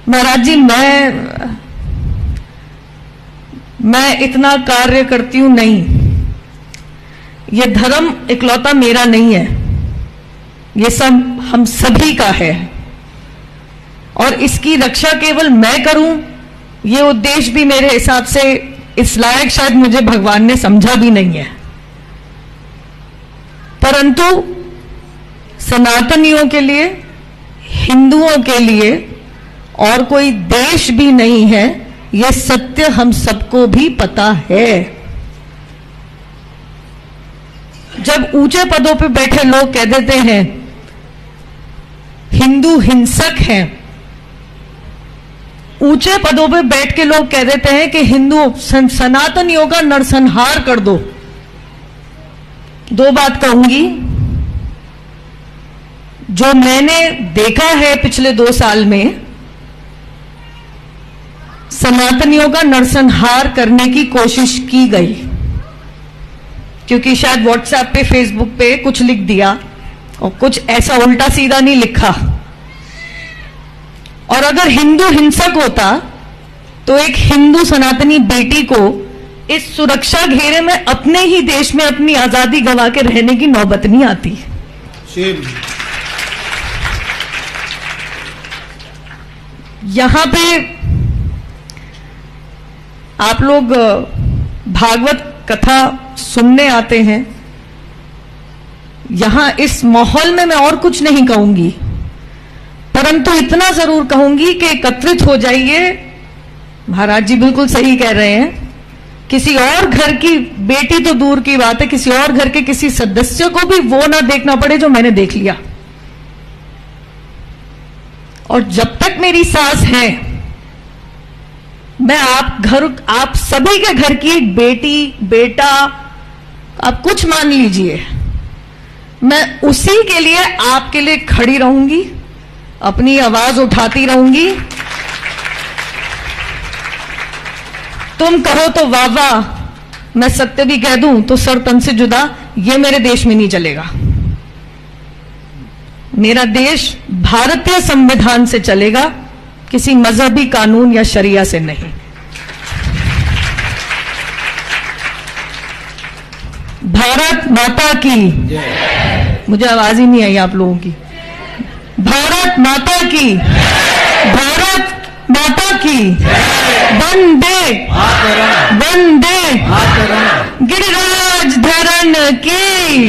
महाराज जी, मैं इतना कार्य करती हूं नहीं। ये धर्म इकलौता मेरा नहीं है, ये सब हम सभी का है, और इसकी रक्षा केवल मैं करूं, ये उद्देश्य भी मेरे हिसाब से इस लायक शायद मुझे भगवान ने समझा भी नहीं है। परंतु सनातनियों के लिए, हिंदुओं के लिए और कोई देश भी नहीं है, यह सत्य हम सबको भी पता है। जब ऊंचे पदों पे बैठे लोग कह देते हैं हिंदू हिंसक हैं, ऊंचे पदों पे बैठ के लोग कह देते हैं कि हिंदू सनातनियों का नरसंहार कर दो, दो बात कहूंगी। जो मैंने देखा है पिछले 2 साल में, सनातनियों का नरसंहार करने की कोशिश की गई, क्योंकि शायद व्हाट्सएप पे, फेसबुक पे कुछ लिख दिया और कुछ ऐसा उल्टा सीधा नहीं लिखा। और अगर हिंदू हिंसक होता तो एक हिंदू सनातनी बेटी को इस सुरक्षा घेरे में अपने ही देश में अपनी आजादी गंवा के रहने की नौबत नहीं आती। यहां पे आप लोग भागवत कथा सुनने आते हैं। यहां इस माहौल में मैं और कुछ नहीं कहूंगी, परंतु इतना जरूर कहूंगी कि एकत्रित हो जाइए। महाराज जी बिल्कुल सही कह रहे हैं, किसी और घर की बेटी तो दूर की बात है, किसी और घर के किसी सदस्य को भी वो ना देखना पड़े जो मैंने देख लिया। और जब तक मेरी सांस है, मैं आप सभी के घर की एक बेटी, बेटा, आप कुछ मान लीजिए, मैं उसी के लिए, आपके लिए खड़ी रहूंगी, अपनी आवाज उठाती रहूंगी। तुम कहो तो वाह वाह, मैं सत्य भी कह दूं तो सर तन से जुदा, ये मेरे देश में नहीं चलेगा। मेरा देश भारतीय संविधान से चलेगा, किसी मजहबी कानून या शरिया से नहीं। भारत माता की, मुझे आवाज ही नहीं आई आप लोगों की। भारत माता की, भारत माता की, वंदे वंदे, गिरिराज धरण की।